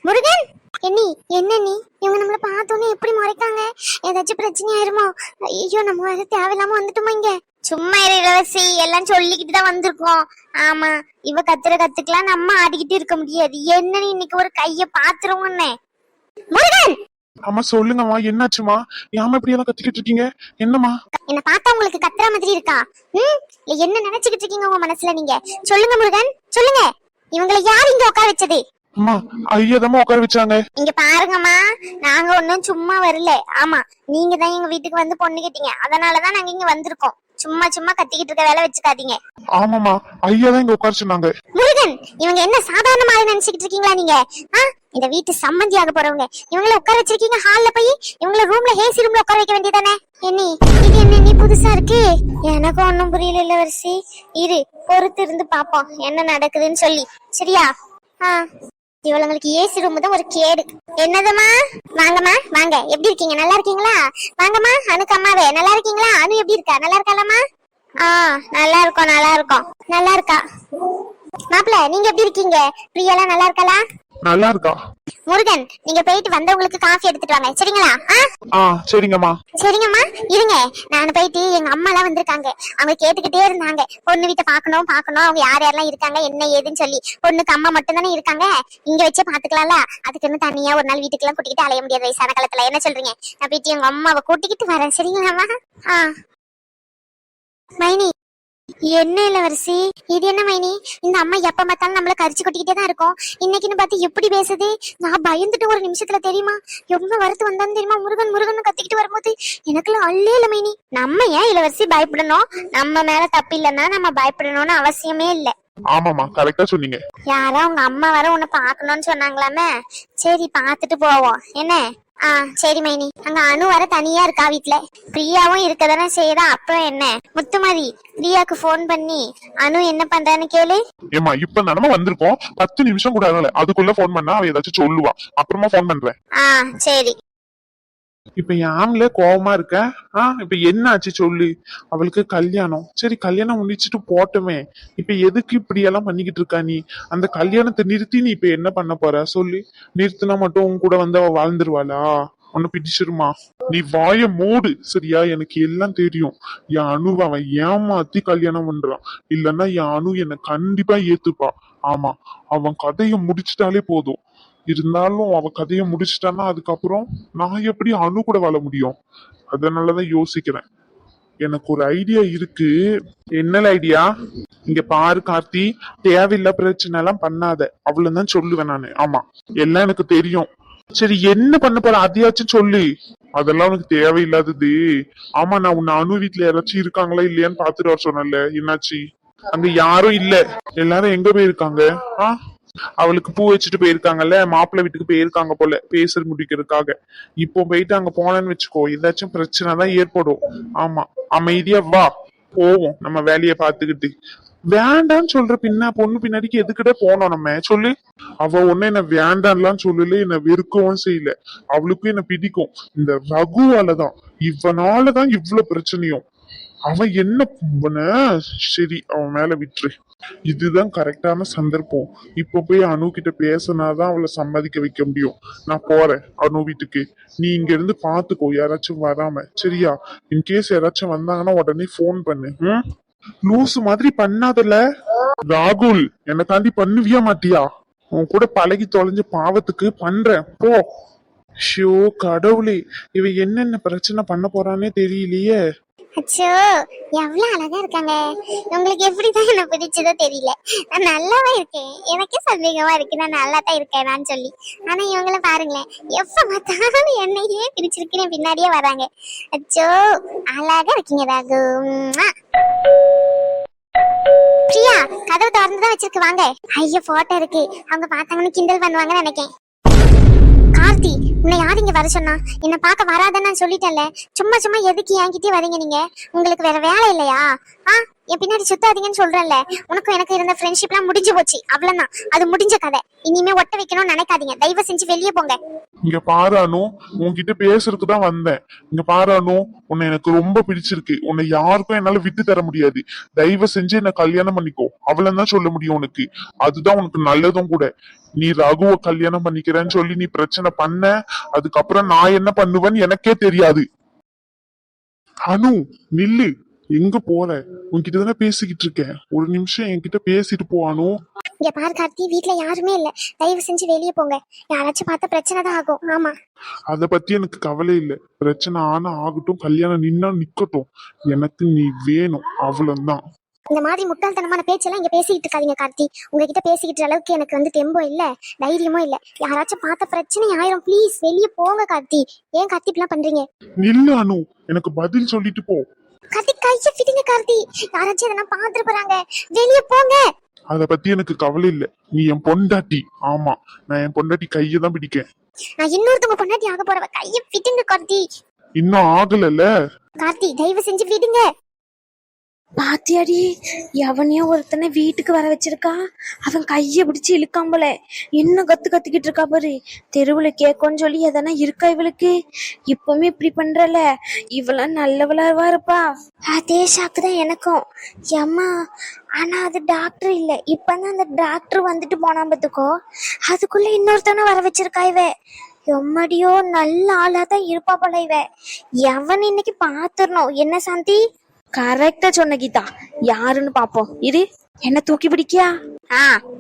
முருகன் என்னி என்ன நீ இவங்க நம்மள பார்த்தோன்னே எப்படி முறைக்காங்க? ஏதாச்சும் பிரச்சனை ஆயிருமோ? ஐயோ நம்ம வேற தேவையில்லாம வந்துட்டோமா இங்க? சும்மா இளவரசி எல்லாம் சொல்லிக்கிட்டு தான் வந்திருக்கோம். ஆமா இவ கத்துக்கலாம் நம்ம ஆடிக்கிட்டு இருக்க முடியாது. என்ன நீ இன்னைக்கு ஒரு கைய பாத்துருவோன்னு. முருகன் அம்மா சொல்லுங்கம்மா, என்னாச்சுமா? ஏமா இப்படி எல்லாம் கத்திக்கிட்டு இருக்கீங்க? என்னம்மா? என்ன பார்த்தா உங்களுக்கு கத்துற மாதிரி இருக்கா? என்ன நினைச்சுக்கிட்டு இருக்கீங்க உங்க மனசுல நீங்க? சொல்லுங்க முருகன் சொல்லுங்க. இவங்களை யார் இங்க உட்கார வச்சது? அம்மா ஐயதம்மா உட்கார வச்சாங்க. இங்க பாருங்கம்மா, நாங்க ஒன்னும் சும்மா வரல. ஆமா நீங்க தான் எங்க வீட்டுக்கு வந்து பொண்ணு கேட்டீங்க, அதனாலதான் நாங்க இங்க வந்திருக்கோம். சும்மா சும்மா கத்திக்கிட்டு இருக்க வேலை வச்சுக்காதீங்க. ஆமாமா ஐயா தான் இங்க உட்கார சொன்னாங்க. முருகன் இவங்க என்ன சாதாரணமா நினைச்சுக்கிட்டு இருக்கீங்களா நீங்க? இந்த வீட்டு சம்பந்தியாக போறவங்க இவங்கள உட்கார வச்சிருக்கீங்க ஹால்ல போய். இவங்கள ரூம்ல ஏசி ரூம்ல உட்கார வைக்க வேண்டியதானே? என்ன இது என்ன நீ புதுசா இருக்கு? எனக்கும் ஒன்னும் புரியல இளவரசி. இரு பொறுத்து இருந்து பாப்போம் என்ன நடக்குதுன்னு சொல்லி. சரியா? இவங்களுக்கு ஏசி ரூம் தான் ஒரு கேடு. என்னதுமா? வாங்கம்மா வாங்க. எப்படி இருக்கீங்க? நல்லா இருக்கீங்களா? வாங்கம்மா. அனுக்கு அம்மாவே நல்லா இருக்கீங்களா? அனு எப்படி இருக்கா? நல்லா இருக்காளம்மா? நல்லா இருக்கோம் நல்லா இருக்கோம். நல்லா இருக்கா மாப்பிள்ள? நீங்க எப்படி இருக்கீங்க? பிரியாலாம் நல்லா இருக்காளா? நல்லா இருக்கா. முருகன் நீங்க போயிட்டு வந்தவங்களுக்கு காஃபி எடுத்துட்டு வாங்க. சரிங்களா? சரிங்கம்மா. சரிங்கம்மா இருங்க, நான் போயிட்டு எங்க அம்மா எல்லாம் வந்திருக்காங்க. அவங்க கேட்டுக்கிட்டே இருந்தாங்க பொண்ணு வீட்டை பாக்கணும் அவங்க யார் யாரெல்லாம் இருக்காங்க என்ன ஏதுன்னு சொல்லி. பொண்ணுக்கு அம்மா மட்டும் தானே இருக்காங்க, இங்க வச்சே பாத்துக்கலாம்ல. அதுக்குன்னு தனியா ஒரு நாள் வீட்டுக்கு எல்லாம் கூட்டிக்கிட்டு அலைய முடியாது வயசான காலத்துல. என்ன சொல்றீங்க? நான் போயிட்டு எங்க அம்மாவை கூட்டிக்கிட்டு வரேன். சரிங்களாமா? மைனி என்ன இளவரசி இது என்ன மைனி? இந்த அம்மா எப்ப பார்த்தாலும் நம்மள கரிச்சு கொட்டிக்கிட்டே தான் இருக்கும். இன்னைக்குன்னு பார்த்து எப்படி பேசுது? நான் பயந்துட்டு ஒரு நிமிஷத்துல தெரியுமா எவ்வளவு வரத்து வந்தான்னு தெரியுமா? முருகன் முருகன் கத்திக்கிட்டு வரும்போது எனக்குலாம் அல்லே இல்ல மைனி. நம்ம ஏன் இளவரசி பயப்படணும்? நம்ம மேல தப்பு இல்லைன்னா நம்ம பயப்படணும்னு அவசியமே இல்ல. ஆமாமா கரெக்டா சொன்னீங்க. யாரா உங்க அம்மா வர உன்னை பாக்கணும்னு சொன்னாங்களாமே. சரி பாத்துட்டு போவோம் என்ன? சரி மைனி. அங்க அனு வர தனியா இருக்கா வீட்டுல. பிரியாவும் இருக்கதானே செய்யறா. அப்புறம் என்ன முத்துமாரி பிரியாக்கு போன் பண்ணி அனு என்ன பண்றான்னு கேளு. ஏமா இப்ப நம்ம வந்திருக்கோம், 10 நிமிஷம் கூட ஆகல, அதுக்குள்ள போன் பண்ணா அவ ஏதாச்சும் சொல்லுவா. அப்புறமா போன் பண்றேன். சரி. இப்ப யாம்ல கோவமா இருக்க? இப்ப என்ன ஆச்சு சொல்லு. அவளுக்கு கல்யாணம். சரி கல்யாணம் முடிச்சிட்டு போட்டுமே. இப்ப எதுக்கு இப்படி எல்லாம் பண்ணிக்கிட்டு இருக்கா நீ? அந்த கல்யாணத்தை நிறுத்தி நீ இப்ப என்ன பண்ண போற சொல்லு. நிறுத்தினா மட்டும் உன் கூட வந்து அவ வாழ்ந்துருவாளா? உன்னை பிடிச்சிருமா? நீ வாய மூடு சரியா? எனக்கு எல்லாம் தெரியும். என் அணுவை அவன் ஏமாத்தி கல்யாணம் பண்றான். இல்லன்னா என் அணு என்னை கண்டிப்பா ஏத்துப்பா. ஆமா அவன் கதையை முடிச்சிட்டாலே போதும். இருந்தாலும் அவ கதையை முடிச்சிட்டான்னா அதுக்கப்புறம் நான் எப்படி அணு கூட வாழ முடியும்? அதனாலதான் யோசிக்கிறேன். எனக்கு ஒரு ஐடியா இருக்கு. என்ன ஐடியா? இங்க பாரு கார்த்தி, தேவையில்ல பிரச்சனை எல்லாம் பண்ணாத, அவ்வளவுதான் சொல்லுவேன் நானு. ஆமா எல்லாம் எனக்கு தெரியும். சரி என்ன பண்ண போற அதையாச்சும் சொல்லு. அதெல்லாம் உனக்கு தேவையில்லாதது. ஆமா நான் உன்னை அணு வீட்டுல யாராச்சும் இருக்காங்களா இல்லையான்னு பாத்துட்டு வர சொன்னல, என்னாச்சு? அங்க யாரும் இல்ல, எல்லாரும் எங்க போயிருக்காங்க? அவளுக்கு பூ வச்சுட்டு போயிருக்காங்கல்ல, மாப்பிள்ளை வீட்டுக்கு போயிருக்காங்க போல பேச முடிக்கிறதுக்காக. இப்போ போயிட்டு அங்க போனேன்னு வச்சுக்கோ, ஏதாச்சும் பிரச்சனை தான் ஏற்படும். ஆமா அமைதியா வா போவோம் நம்ம வேலைய பாத்துக்கிட்டு. வேண்டான்னு சொல்ற பின்ன பொண்ணு பின்னாடிக்கு எதுக்கிட்ட போனோம் நம்ம சொல்லு. அவ ஒண்ணு என்ன வேண்டான்லாம் சொல்லல, என்ன வெறுக்கவும் செய்யல. அவளுக்கும் என்ன பிடிக்கும். இந்த ரகுவாலதான், இவனாலதான் இவ்வளவு பிரச்சனையும். அவன் என்ன சரி அவன் மேல விட்டுரு. இதுதான் கரெக்டான சந்தர்ப்பம். இப்ப போய் அனு கிட்ட பேசினாதான் அவளை சம்மதிக்க வைக்க முடியும். நான் போறேன் அனு வீட்டுக்கு. நீ இங்க இருந்து பாத்துக்கோ யாராச்சும் வராம. சரியா? இன்கேஸ் யாராச்சும் வந்தாங்கன்னா உடனே போன் பண்ணு. லூசு மாதிரி பண்ணாதல ராகுல். என்ன தாண்டி பண்ணுவியா மாட்டியா? உன் கூட பழகி தொலைஞ்ச பாவத்துக்கு பண்றேன் போ. ஷோ கடவுளே, இவ என்னென்ன பிரச்சனை பண்ண போறானே தெரியலையே. அச்சோ எவ்வளவு அழகா இருக்காங்க. உங்களுக்கு எப்படிதான் என்ன பிடிச்சதோ தெரியல. நான் நல்லாவே இருக்கேன். எனக்கே சந்தேகமா இருக்கு நான் நல்லா தான் இருக்கேனான்னு சொல்லி. ஆனா இவங்கள பாருங்களேன், எப்ப பார்த்தாலும் என்னையே பிடிச்சிருக்கேன் பின்னாடியே வராங்க. அச்சோ அழகா இருக்கீங்க ராகு. பிரியா கதவு திறந்துதான் வச்சிருக்கு, வாங்க. ஐயோ போட்டோ இருக்கு, அவங்க பார்த்தாங்கன்னு கிண்டல் பண்ணுவாங்கன்னு நினைக்கேன். கார்த்தி உன்னை யார் இங்க வர சொன்னா? என்ன பார்க்க வராதன்னு நான் சொல்லிட்டேன்ல. சும்மா சும்மா எதுக்கு என்கிட்டயே வரீங்க நீங்க? உங்களுக்கு வேற வேலை இல்லையா? என் பின்னாடி சுத்தாதீங்கன்னு சொல்றேன்ல. உனக்கும் எனக்கு இருந்த ஃப்ரெண்ட்ஷிப்லாம் முடிஞ்சு போச்சு, அவ்வளவுதான். அது முடிஞ்ச கதை. இனிமே ஒட்ட வைக்கணும்னு நினைக்காதீங்க. தயவு செஞ்சு வெளியே போங்க. இங்க பாரு அனு, உன்கிட்ட பேசுறதுக்கு தான் வந்தேன். இங்க பாரு அனு, உன்னை எனக்கு ரொம்ப பிடிச்சிருக்கு. உன்னை யாருக்கும் என்னால விட்டு தர முடியாது. தயவு செஞ்சு என்ன கல்யாணம் பண்ணிக்கோ, அவ்வளவுதான் சொல்ல முடியும் உனக்கு. அதுதான் உனக்கு நல்லதும் கூட. நீ ரகுவை கல்யாணம் பண்ணிக்கிறேன்னு சொல்லி நீ பிரச்சனை பண்ண, அதுக்கப்புறம் நான் என்ன பண்ணுவேன்னு எனக்கே தெரியாது. அனு நில்லு, எங்க போற? உன்கிட்ட தானே பேசிக்கிட்டு இருக்கேன். ஒரு நிமிஷம் என்கிட்ட பேசிட்டு போ அனு. இங்க பாரு கார்த்தி, வீட்ல யாருமே இல்ல. தயவு செஞ்சு வெளியே போங்க. யாராச்சும் பார்த்தா பிரச்சனை தான் ஆகும். ஆமா, அத பத்தி எனக்கு கவலை இல்லை. பிரச்சனை ஆனா ஆகட்டும், கல்யாணம் நின்னா நிக்கட்டும். எனக்கு நீ வேணும், அவ்வளவுதான். இந்த மாதிரி முட்டாள்தனமான பேச்செல்லாம் இங்க பேசிக்கிட்டு இருக்காதீங்க கார்த்தி. உங்ககிட்ட பேசிக்கிட்ட அளவுக்கு எனக்கு வந்து தெம்பும் இல்ல, தைரியமும் இல்ல. யாராச்சும் பார்த்த பிரச்சனை ஆயிரும். ப்ளீஸ் வெளியே போங்க கார்த்தி. ஏன் கார்த்தி இப்படிலாம் பண்றீங்க? நில்லு அனு, எனக்கு பதில் சொல்லிட்டு போ. கார்த்தி கைய விடுங்க கார்த்தி. யாராச்சும் இதெல்லாம் பார்த்துட்டு போறாங்க. வெளியே போங்க. அத பத்தி எனக்கு கவலை இல்ல. நீ என் பொண்டாட்டி. ஆமா, நான் என் பொண்டாட்டி கையை தான் பிடிக்கேன். நான் இன்னொருத்தவங்க பொண்டாட்டி ஆக போறவ. கைய விடுங்க கார்த்தி. இன்னும் ஆகலல்ல. கார்த்தி தயவு செஞ்சு விடுங்க. பாத்தியாடி, எவனையோ ஒருத்தனை வீட்டுக்கு வர வச்சிருக்கா. அவன் கைய பிடிச்சு இழுக்கான் போல. என்ன கத்திக்கிட்டு இருக்கா பாரு. தெருவுல கேட்கோன்னு சொல்லி எதனா இருக்கா இவளுக்கு? இப்பவுமே இப்படி பண்றல. இவளாம் நல்லவளாவா இருப்பா. அதே ஷாக்கு தான் எனக்கும். அம்மா, ஆனா அது டாக்டர் இல்ல. இப்பதான் அந்த டாக்டர் வந்துட்டு போனா பாத்துக்கோ. அதுக்குள்ள இன்னொருத்தவனை வர வச்சிருக்கா இவ. எம்மடியோ, நல்ல ஆளா தான் இருப்பா போல இவ. எவன் இன்னைக்கு பாத்துடணும். என்ன சாந்தி? கரெக்டா சொன்ன கீதா. யாருன்னு பாப்போம் இரு. என்ன தூக்கி பிடிக்கியா?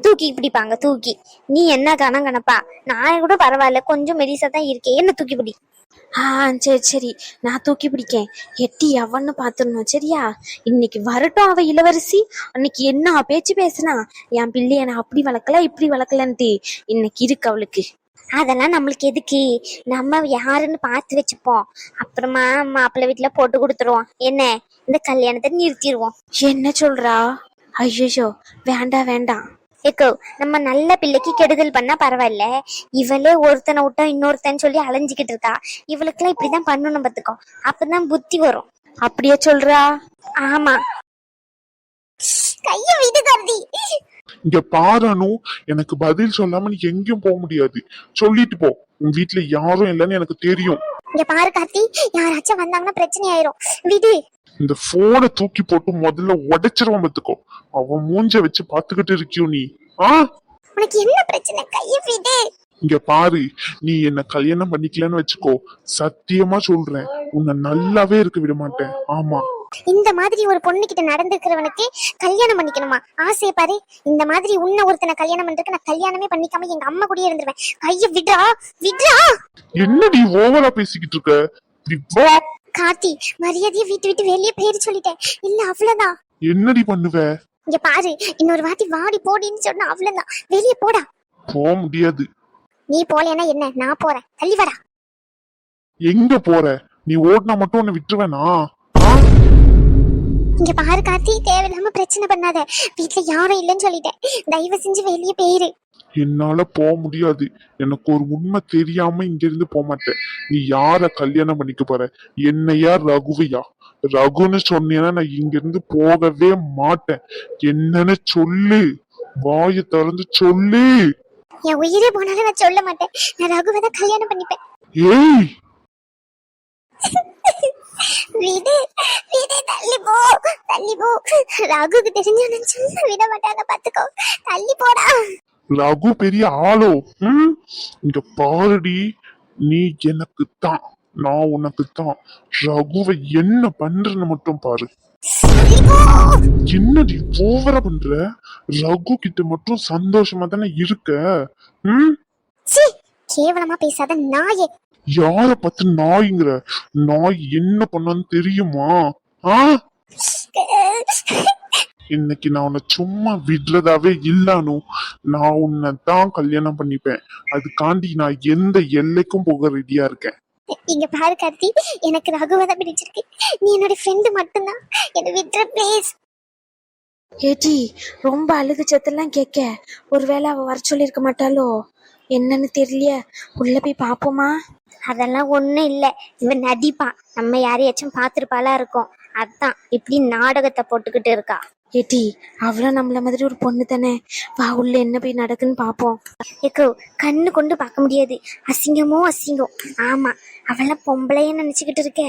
தூக்கி பிடிப்பாங்க. தூக்கி நீ என்ன கணப்பா? நான் கூட பரவாயில்ல, கொஞ்சம் மெலிசா தான் இருக்கேன். என்ன தூக்கி பிடி. சரி சரி, நான் தூக்கி பிடிக்கேன். எட்டி எவன்னு பாத்துடணும். சரியா? இன்னைக்கு வரட்டும் அவ இளவரசி. அன்னைக்கு என்ன பேச்சு பேசுனா, என் பிள்ளைய நான் அப்படி வளர்க்கல இப்படி வளர்க்கலன்ட்டு. இன்னைக்கு இருக்கு அவளுக்கு. அதெல்லாம் நம்மளுக்கு எதுக்கு? நம்ம யாருன்னு பார்த்து வச்சுப்போம். அப்புறமா மாப்பிள்ளை வீட்டுல போட்டு கொடுத்துருவோம். என்ன, இந்த கல்யாணத்தை நிறுத்திடுவோம். என்ன சொல்றா? ஐயோ, வேண்டாம் வேண்டாம். ஏக்கோ, நம்ம நல்ல பிள்ளைக்கு கெடுதல் பண்ணா பரவாயில்ல. இவளே ஒருத்தனை விட்டா இன்னொருத்தன்னு சொல்லி அலைஞ்சுக்கிட்டு இருக்கா. இவளுக்குலாம் இப்படிதான் பண்ணணும் பாத்துக்கோ. அப்பதான் புத்தி வரும். அப்படியே சொல்றா? ஆமா. கைய விடு கார்த்தி. இங்க பாரு அனு, எனக்கு பதில் சொல்லாம நீ எங்கேயும் போக முடியாது. சொல்லிட்டு போ. உன் வீட்டுல யாரும் இல்லைன்னு எனக்கு தெரியும். இங்க பாரு கார்த்தி, யாராச்சும் வந்தாங்கன்னா பிரச்சனை ஆயிரும். விடு. இந்த போனை தூக்கி போட்டு முதல்ல உடைச்சிருவான் பாத்துக்கோ. அவன் மூஞ்ச வச்சு பாத்துக்கிட்டு இருக்கியோ நீ? உனக்கு என்ன பிரச்சனை? கைய விடு. இங்க பாரு, நீ என்ன கல்யாணம் பண்ணிக்கலன்னு வச்சுக்கோ, சத்தியமா சொல்றேன், உன்னை நல்லாவே இருக்க விட மாட்டேன். ஆமா, இந்த மாதிரி ஒரு பொண்ணு கிட்ட நடந்துக்கிறவனுக்கு கல்யாணம் பண்ணிக்கணுமா? ஆசைய பாரு. இந்த மாதிரி உன்ன ஒருத்தனை கல்யாணம் பண்றதுக்கு நான் கல்யாணமே பண்ணிக்காம எங்க அம்மா கூடயே இருந்துருவேன். கைய விடுறா, விடுறா. என்னடி ஓவரா பேசிக்கிட்டு இருக்க? கார்த்தி, மரியாதையை விட்டு வெளியே பேரு சொல்லிட்டேன். இல்ல அவ்வளவுதான். என்னடி பண்ணுவ? இங்க பாரு, இன்னொரு வாட்டி வாடி போடின்னு சொன்னா அவ்வளவுதான். வெளியே போடா. போக முடியாது. நீ போலேன்னா என்ன, நான் போறேன். தள்ளி வாடா. எங்க போற? நீ ஓடினா மட்டும் உன்னை விட்டுருவேனா? இங்க பாரு கார்த்தி, தேவையில்லாம பிரச்சனை பண்ணாத. வீட்டுல யாரும் இல்லைன்னு சொல்லிட்டேன். தயவு செஞ்சு வெளியே போயிரு. என்னால போக முடியாது. எனக்கு ஒரு உண்மை தெரியாம இங்க இருந்து போக மாட்டேன். நீ யார கல்யாணம் பண்ணிக்க போற? என்னையா ரகுவையா? ரகுன்னு சொன்னீங்கன்னா நான் இங்க இருந்து போகவே மாட்டேன். என்னன்னு சொல்லு, வாயை திறந்து சொல்லு. என் உயிரே போனாலும் நான் சொல்ல மாட்டேன். நான் ரகுவை தான் கல்யாணம் பண்ணிப்பேன். ஏய், விடு விடு, தள்ளி போ, தள்ளி போ. ரகுக்கு தெரிஞ்சு சொல்ல விட மாட்டாங்க பாத்துக்கோ. தள்ளி போடா. ரகு பெரிய ஆளோ? இங்க பாருடி, நீ எனக்கு தான், நான் உனக்கு தான். ரகுவை என்ன பண்றன்னு மட்டும் பாரு. என்னடி ஓவரா பண்ற? ரகு கிட்ட மட்டும் சந்தோஷமா தானே இருக்க? கேவலமா பேசாத நாயே. யார பார்த்து நாய்ங்கிற? நாய் என்ன பண்ணான்னு தெரியுமா? இன்னைக்கு நான் உன்னை சும்மா விடுறதாவே இல்லானு. நான் உன்னை தான் கல்யாணம் பண்ணிப்பேன். அதுக்காண்டி நான் எந்த எல்லைக்கும் போக ரெடியா இருக்கேன். இங்க பாரு கார்த்தி, எனக்கு ரகுவை தான் பிடிச்சிருக்கு. நீ என்னோட ஃப்ரெண்டு மட்டும்தான். என்ன விட்டுற ப்ளீஸ். ஏடி, ரொம்ப அழுகு சத்தெல்லாம் கேட்க. ஒருவேளை அவ வர சொல்லியிருக்க மாட்டாளோ என்னன்னு தெரியலையே. உள்ள போய் பாப்போமா? அதெல்லாம் ஒண்ணும் இல்ல. இவன் நடிப்பான். நம்ம யாரையாச்சும் பாத்துருப்பாளா இருக்கும். அதான் இப்படி நாடகத்தை போட்டுக்கிட்டு இருக்கா. ஏட்டி அவள நம்மள மாதிரி ஒரு பொண்ணு தானே, வா உள்ள என்ன போய் நடக்குன்னு பாப்போம். ஏக்கோ கண்ணு கொண்டு பார்க்க முடியாது, அசிங்கமோ அசிங்கம். ஆமா அவள பொம்பளைன்னு நினைச்சுக்கிட்டு இருக்க.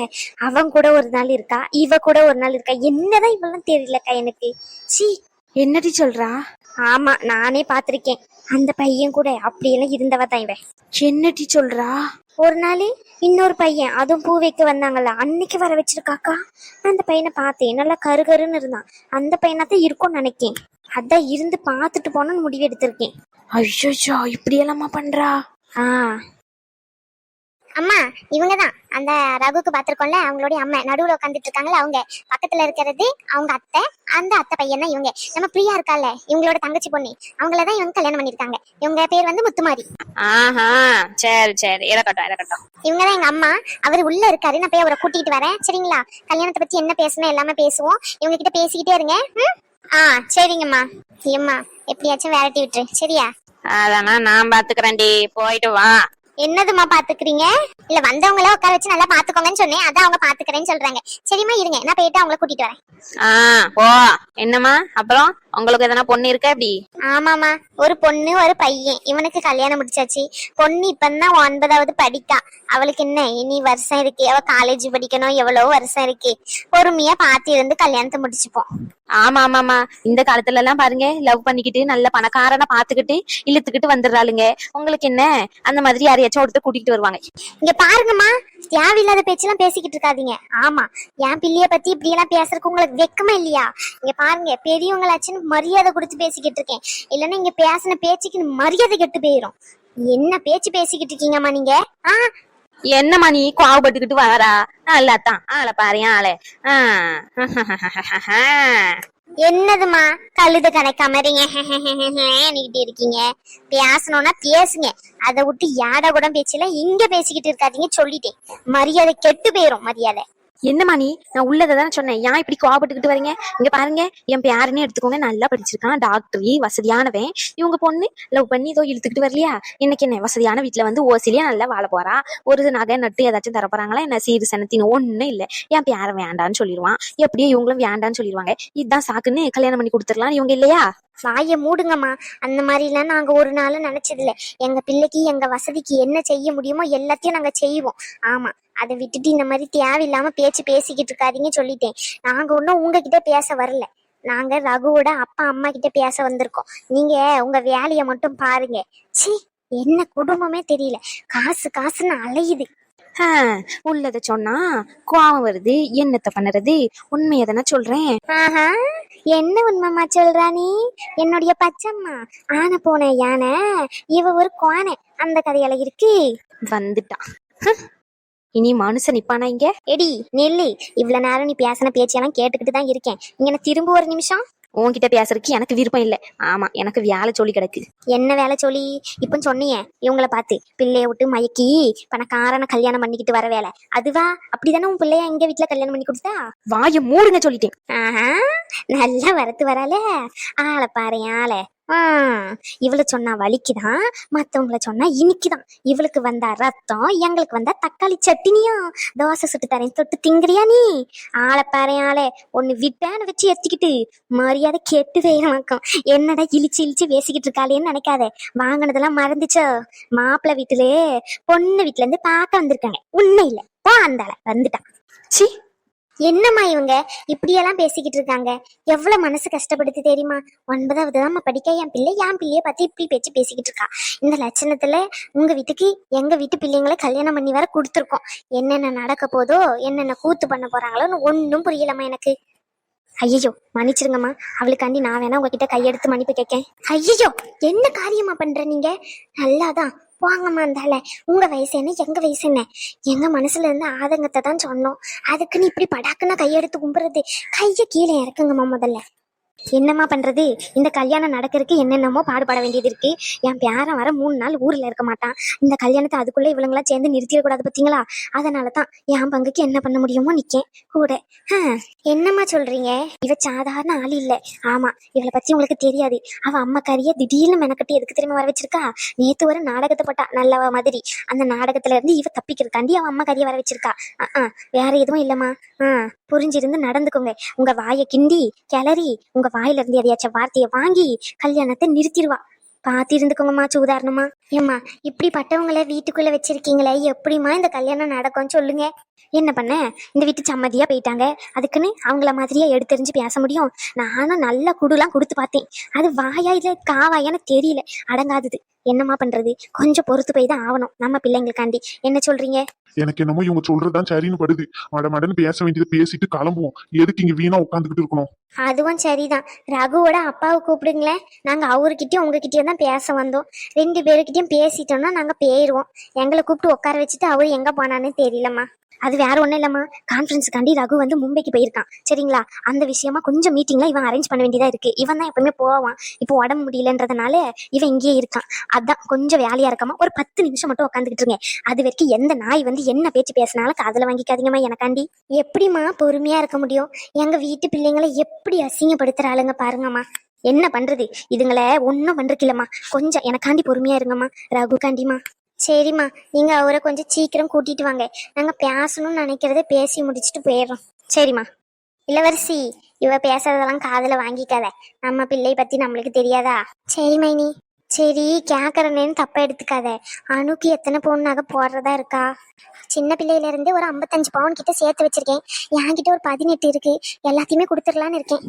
அவன் கூட ஒரு நாள் இருக்கா, இவ கூட ஒரு நாள் இருக்கா. என்னதான் இவெல்லாம் தெரியலக்கா எனக்கு. சீ. என்னடி சொல்றா? ஆமா நானே பாத்திருக்கேன். அந்த பையன் கூட அப்படியெல்லாம் இருந்தவ தான் இவன். என்னடி சொல்றா? ஒரு நாள் இன்னொரு பையன் அதுவும் பூ வைக்க வந்தாங்கல்ல, அன்னைக்கு வர வச்சிருக்காக்கா. நான் அந்த பையனை பார்த்தேன், நல்லா கருகருன்னு இருந்தான். அந்த பையனாத்தான் இருக்கும்னு நினைக்கேன். அதான் இருந்து பார்த்துட்டு போனோன்னு முடிவு எடுத்திருக்கேன். ஐயோ இப்படியெல்லாமா பண்றா? அம்மா இவங்கதான் அந்த ரகுக்கு பாத்திருக்கோம்ல, அவங்களுடைய அம்மா நடுவுல உட்காந்துட்டு இருக்காங்கல்ல, அவங்க பக்கத்துல இருக்கிறது அவங்க அத்தை. அந்த அத்தை பையன் தான் இவங்க. நம்ம பிரியா இருக்கால, இவங்களோட தங்கச்சி பொண்ணு, அவங்களதான் இவங்க கல்யாணம் பண்ணிருக்காங்க. இவங்க பேர் வந்து முத்துமாரி. ஆஹா சரி சரி, இறக்கட்டும். இவங்கதான் எங்க அம்மா. அவர் உள்ள இருக்காரு, நான் போய் அவரை கூட்டிட்டு வரேன். சரிங்களா? கல்யாணத்தை பத்தி என்ன பேசணும் எல்லாமே பேசுவோம். இவங்க கிட்ட பேசிக்கிட்டே இருங்க. சரிங்கம்மா. ஏம்மா எப்படியாச்சும் விரட்டி விட்டுரு, சரியா? அதெல்லாம் நான் பாத்துக்கிறேன்டி, போயிட்டு வா. என்னதுமா பாத்துக்கிறீங்க? இல்ல வந்தவங்கள உட்கார வச்சு நல்லா பாத்துக்கோங்கன்னு சொன்னேன், அதான் அவங்க பாத்துக்கிறேன்னு சொல்றாங்க. சரிம்மா இருங்க, நான் போயிட்டு அவங்கள கூட்டிட்டு வரேன். போ. என்னம்மா அப்புறம் உங்களுக்கு எதனா பொண்ணு இருக்கா எப்படி? ஆமாமா, ஒரு பொண்ணு ஒரு பையன். இவனுக்கு கல்யாணம் முடிச்சாச்சு. பொண்ணு இப்பதான் 9வது படிக்கா. அவளுக்கு என்ன இனி வருஷம் இருக்கு, அவ காலேஜ் படிக்கணும், எவ்வளவு வருஷம் இருக்கு. பொறுமையா பாத்து இருந்து கல்யாணத்தை முடிச்சுப்போம். ஆமாமாமா, இந்த காலத்துல எல்லாம் பாருங்க, லவ் பண்ணிக்கிட்டு நல்ல பணக்காரனை பாத்துக்கிட்டு இழுத்துக்கிட்டு வந்துடுறாளுங்க. உங்களுக்கு என்ன அந்த மாதிரி யாரையாச்சும் ஒருத்தர் கூட்டிகிட்டு வருவாங்க. இங்க பாருங்கம்மா, தேவையில்லாத பேச்செல்லாம் பேசிக்கிட்டு இருக்காதீங்க. ஆமா, என் பிள்ளைய பத்தி இப்படி எல்லாம் பேசுறதுக்கு உங்களுக்கு வெக்கமா இல்லையா? இங்க பாருங்க, பெரியவங்களாச்சுன்னு மரியாதை கொடுத்து பேசிக்கிட்டு இருக்கேன். இல்லன்னா இங்க பேசின பேச்சுக்கு மரியாதை கெட்டு போயிரும். என்ன பேச்சு பேசிக்கிட்டு இருக்கீங்கம்மா நீங்க? என்னம்மா நீ கோவப்பட்டுக்கிட்டு வரா? நல்லாத்தான் ஆளை பாரு ஆளை. என்னதுமா கழுத கணக்காம நீக்கிட்டு இருக்கீங்க? பேசணும்னா பேசுங்க, அதை விட்டு யாட கூட பேச்சல இங்க பேசிக்கிட்டு இருக்காதீங்க. சொல்லிட்டேன், மரியாதை கெட்டு போயிரும் மரியாதை. என்னம்மா நீ? நான் உள்ளதான் சொன்னேன், ஏன் இப்படி கோவப்பட்டுக்கிட்டு வரீங்க? இங்க பாருங்க, என் பேருன்னு எடுத்துக்கோங்க, நல்லா படிச்சிருக்கான், டாக்டரி, வசதியானவன். இவங்க பொண்ணு லவ் பண்ணி ஏதோ இழுத்துக்கிட்டு வரலையா? இன்னைக்கு என்ன வசதியான வீட்டுல வந்து ஓசிலியா நல்லா வாழ போறா. ஒரு நகை நட்டு ஏதாச்சும் தர போறாங்களா என்ன? சீரு சனத்தின் ஒண்ணும் இல்ல. என் பேர வேண்டான்னு சொல்லிடுவான், எப்படியே இவங்களும் வேண்டான்னு சொல்லிடுவாங்க. இதுதான் சாக்குன்னு கல்யாணம் பண்ணி கொடுத்துடலாம். இவங்க இல்லையா? வாய மூடுங்கம்மா. அந்த மாதிரிலாம் நாங்க ஒரு நாளும் நினைச்சது இல்ல. எங்க பிள்ளைக்கு எங்க வசதிக்கு என்ன செய்ய முடியுமோ எல்லாத்தையும் நாங்க செய்வோம். ஆமா, அதை விட்டுட்டு இந்த மாதிரி தேவையில்லாம பேச்சு பேசிக்கிட்டு இருக்காதீங்க சொல்லிட்டேன். நாங்க ஒன்னும் உங்ககிட்ட பேச வரல, நாங்க ரகுவோட அப்பா அம்மா கிட்ட பேச வந்திருக்கோம். நீங்க உங்க வேலைய மட்டும் பாருங்க. சி, என்ன குடும்பமே தெரியல, காசு காசுன்னு அலையுது. உள்ளத சொன்னா கோவம் வருது, என்னத்த பண்ணுறது? உண்மையை தானே சொல்றேன். என்ன உண்மைமா சொல்றா நீ? என்னுடைய பச்சம்மா ஆன போன யானை, இவ ஒரு கோனை, அந்த கதையில இருக்கு. வந்துட்டான். இனி மனுஷன் நிப்பானா இங்க? எடி நெல்லி, இவ்வளவு நேரம் நீ பேசின பேச்செல்லாம் கேட்டுக்கிட்டு தான் இருக்கேன். இங்க திரும்ப ஒரு நிமிஷம். உன்கிட்ட பேசுறதுக்கு எனக்கு விருப்பம் இல்லை. ஆமா, எனக்கு வேலை சொல்லி கிடக்கு. என்ன வேலை சொல்லி? இப்ப சொன்னீங்க இவங்களை பார்த்து பிள்ளைய விட்டு மயக்கி பணக்காரனை கல்யாணம் பண்ணிக்கிட்டு வர வேலை, அதுவா? அப்படிதானே உன் பிள்ளைய எங்க வீட்டுல கல்யாணம் பண்ணி கொடுத்தா? வாய மூடுங்க சொல்லிட்டேன். நல்லா வரத்து வரல, ஆளை பாரு ஆளை. இவளு சொன்னா வலிக்குதான், மத்தவங்களை சொன்னா இனிக்குதான். இவளுக்கு வந்தா ரத்தம், எங்களுக்கு வந்தா தக்காளி சட்டினியா? தோசை சுட்டு தரேன், தொட்டு திங்குறியா நீ? ஆளை பாரு ஆளை. ஒன்னு விட்டான்னு வச்சு எத்திக்கிட்டு மரியாதை கெட்டு வேணாக்கும். என்னடா இழிச்சு இழிச்சு பேசிக்கிட்டு இருக்காளேன்னு நினைக்காத. வாங்கினதெல்லாம் மறந்துச்சோ? மாப்பிள்ளை வீட்டுல பொண்ணு வீட்டுல இருந்து பார்க்க வந்திருக்காங்க. உண்மை இல்ல போ, அந்தால வந்துட்டான். சி, என்னம்மா இவங்க இப்படியெல்லாம் பேசிக்கிட்டு இருக்காங்க? எவ்வளவு மனசு கஷ்டப்படுத்து தெரியுமா? 9வது தான் படிக்க என் பிள்ளைய பத்தி இப்படி பேச்சு பேசிக்கிட்டு இருக்கா. இந்த லட்சணத்துல உங்க வீட்டுக்கு எங்க வீட்டு பிள்ளைங்களை கல்யாணம் பண்ணி வர கொடுத்துருக்கோம். என்னென்ன நடக்க போதோ, என்னென்ன கூத்து பண்ண போறாங்களோன்னு ஒன்னும் புரியலம்மா எனக்கு. ஐயோ மன்னிச்சிருங்கம்மா, அவளுக்காண்டி நான் வேணா உங்ககிட்ட கையெடுத்து மன்னிப்பு கேட்கேன். ஐயோ என்ன காரியமா பண்ற நீங்க? நல்லாதான் வாங்கம்மா. இருந்தால உங்க வயசு என்ன எங்க வயசு என்ன? எங்க மனசுல இருந்து ஆதங்கத்தை தான் சொன்னோம். அதுக்குன்னு இப்படி படாக்குன்னா கையெடுத்து கும்புறது? கைய கீழே இறக்குங்கம்மா முதல்ல. என்னம்மா பண்றது, இந்த கல்யாணம் நடக்கிறதுக்கு என்னென்னமோ பாடுபட வேண்டியது இருக்கு. என் பேரன் வர 3 நாள் ஊர்ல இருக்க மாட்டான். இந்த கல்யாணத்தை அதுக்குள்ள இவளுங்களாம் சேர்ந்து நிறுத்திடக்கூடாது பாத்தீங்களா? அதனாலதான் என் பங்குக்கு என்ன பண்ண முடியுமோ நிக்கேன் கூட. என்னம்மா சொல்றீங்க? இவ சாதாரண ஆள் இல்ல. ஆமா, இவளை பத்தி உங்களுக்கு தெரியாது. அவ அம்மாக்காரிய திடீர்னு மெனக்கட்டி எதுக்கு திரும்ப வர வச்சிருக்கா? நேத்து ஒரு நாடகத்தை போட்டா நல்லவ மாதிரி. அந்த நாடகத்துல இருந்து இவ தப்பிக்கிறதுக்காண்டி அவ அம்மாக்காரிய வர வச்சிருக்கா. வேற எதுவும் இல்லம்மா. புரிஞ்சிருந்து நடந்துக்கோங்க. உங்க வாயை கிண்டி கிளறி உங்க வாயில இருந்து எதையாச்சும் வார்த்தையை வாங்கி கல்யாணத்தை நிறுத்திடுவா. பாத்து இருந்துக்கோங்கம்மா, உதாரணமா. ஏம்மா, இப்படிப்பட்டவங்கள வீட்டுக்குள்ள வச்சிருக்கீங்களே, எப்படிம்மா இந்த கல்யாணம் நடக்கும் சொல்லுங்க. என்ன பண்ண, இந்த வீட்டு சம்மதியா போயிட்டாங்க, அதுக்குன்னு அவங்கள மாதிரியா எடுத்தெறிஞ்சு பேச முடியும்? நானும் நல்ல குடுலாம் கொடுத்து பார்த்தேன். அது வாயா இல்ல காவாயான்னு தெரியல, அடங்காதது. என்னம்மா பண்றது, கொஞ்சம் பொறுத்து போய் தான் ஆகணும் நம்ம பிள்ளைங்களுக்காண்டி. என்ன சொல்றீங்க? எனக்கு என்னமோ இவங்க சொல்றதுதான் சரின்னு படுது. மடன்னு பேச வேண்டியதை பேசிட்டு கிளம்புவோம். எதுக்கு இங்க வீணா உட்காந்துக்கிட்டு இருக்கணும்? அதுவும் சரிதான். ரகுவோட அப்பாவை கூப்பிடுங்களேன். நாங்க அவர்கிட்டயும் உங்ககிட்டயும் தான் பேச வந்தோம். 2 பேருக்கிட்டையும் பேசிட்டோம்னா நாங்க போயிருவோம். எங்களை கூப்பிட்டு உட்கார வச்சுட்டு அவரு எங்க போனான்னு தெரியலம்மா. அது வேற ஒண்ணும் இல்லம்மா, கான்ஃபரன்ஸுக்காண்டி ரகு வந்து மும்பைக்கு போயிருக்கான், சரிங்களா? அந்த விஷயமா கொஞ்சம் மீட்டிங்ல இவன் அரேஞ்ச் பண்ண வேண்டியதா இருக்கு. இவன் தான் எப்பவுமே போவான், இப்போ உடம்பு முடியலன்றதுனால இவன் இங்கேயே இருக்கான். அதான் கொஞ்சம் வேலையா இருக்காம ஒரு 10 நிமிஷம் மட்டும் உட்காந்துக்கிட்டு இருங்க. அது வரைக்கும் எந்த நாய் வந்து என்ன பேச்சு பேசினாலும் காதுல வாங்கிக்காதீங்கம்மா எனக்காண்டி. எப்படிம்மா பொறுமையா இருக்க முடியும்? எங்க வீட்டு பிள்ளைங்களை எப்படி அசிங்கப்படுத்துறாளுங்க பாருங்கம்மா. என்ன பண்றது, இதுங்களை ஒன்னும் பண்றக்கில்லம்மா. கொஞ்சம் எனக்காண்டி பொறுமையா இருங்கம்மா, ரகு காண்டிமா. சரிம்மா, நீங்க அவரை கொஞ்சம் சீக்கிரம் கூட்டிட்டு வாங்க. நாங்க பேசணும்னு நினைக்கிறத பேசி முடிச்சுட்டு போயிடுறோம். சரிம்மா. இளவரசி, இவ பேசுறதெல்லாம் காதுல வாங்கிக்காத. நம்ம பிள்ளை பத்தி நம்மளுக்கு தெரியாதா? சரி மைனி. சரி, கேக்குறேன்னு தப்பா எடுத்துக்காத. அணுக்கு எத்தனை பவுன் நகை போடுறதா இருக்கா? சின்ன பிள்ளையில இருந்து ஒரு 55 பவுன் கிட்ட சேர்த்து வச்சிருக்கேன். என்கிட்ட ஒரு 18 இருக்கு. எல்லாத்தையுமே கொடுத்துடலான்னு இருக்கேன்.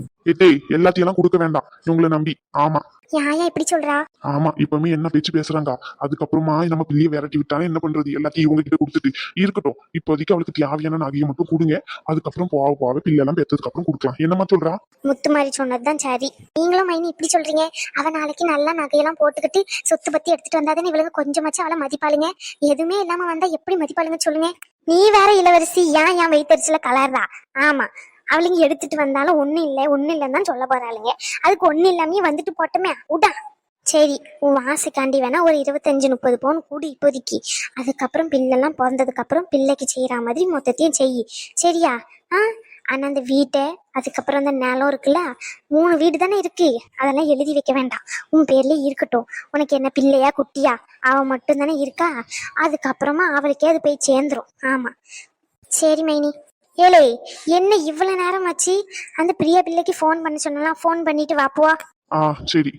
எல்லாத்தையும் கொடுக்க வேண்டாம் இவங்களை நம்பி. ஆமா, யாயா இப்படி சொல்றா? ஆமா, இப்பவுமே என்ன பேச்சு பேசுறாங்க. அதுக்கப்புறமா நம்ம பிள்ளைய விரட்டி விட்டாலும் என்ன பண்றது? எல்லாத்தையும் இவங்க கிட்ட கொடுத்துட்டு இருக்கட்டும். இப்போதைக்கு அவளுக்கு தேவையான நகையை மட்டும் கொடுங்க. அதுக்கப்புறம் போக போக பிள்ளை எல்லாம் பெற்றதுக்கு அப்புறம் கொடுக்கலாம். என்னமா சொல்றா? முத்து மாதிரி சொன்னதுதான் சரி. நீங்களும் மைனி இப்படி சொல்றீங்க? அவ நாளைக்கு நல்லா நகையெல்லாம் போட்டுக்கிட்டு சொத்து பத்தி எடுத்துட்டு வந்தாதானே இவளுக்கு கொஞ்சமாச்சும் அவளை மதிப்பாளுங்க. எதுவுமே இல்லாம வந்தா எப்படி மதிப்பாளுங்க சொல்லுங்க? நீ வேற இளவரசி, ஏன் வயிற்றுல கலர்றா? ஆமா, அவளுங்க எடுத்துட்டு வந்தாலும் ஒண்ணு இல்லைன்னு தான் சொல்ல போறாளுங்க. அதுக்கு ஒண்ணு இல்லாமே வந்துட்டு போட்டோமே உடா. சரி, உன் ஆசைக்காண்டி வேணா ஒரு 25-30 பவுன் கூடி இப்போதைக்கு. அதுக்கப்புறம் பிள்ளைலாம் பிறந்ததுக்கு அப்புறம் பிள்ளைக்கு செய்யற மாதிரி மொத்தத்தையும் செய், சரியா? ஆனா அந்த வீட்டை, அதுக்கப்புறம் அந்த நிலம் இருக்குல்ல, 3 வீடு தானே இருக்கு, அதெல்லாம் எழுதி வைக்க வேண்டாம். உன் பேர்லயே இருக்கட்டும். உனக்கு என்ன பிள்ளையா குட்டியா? அவ மட்டும் தானே இருக்கா. அதுக்கப்புறமா அவளுக்கே அது போய் சேர்ந்துரும். ஆமா, சரி மைனி. ஏலே, என்ன இவ்வளவு நேரம் ஆச்சு? அந்த பிரியா பிள்ளைக்கு ஃபோன் பண்ண சொன்னலாம், ஃபோன் பண்ணிட்டு வாப்புவா. சரி.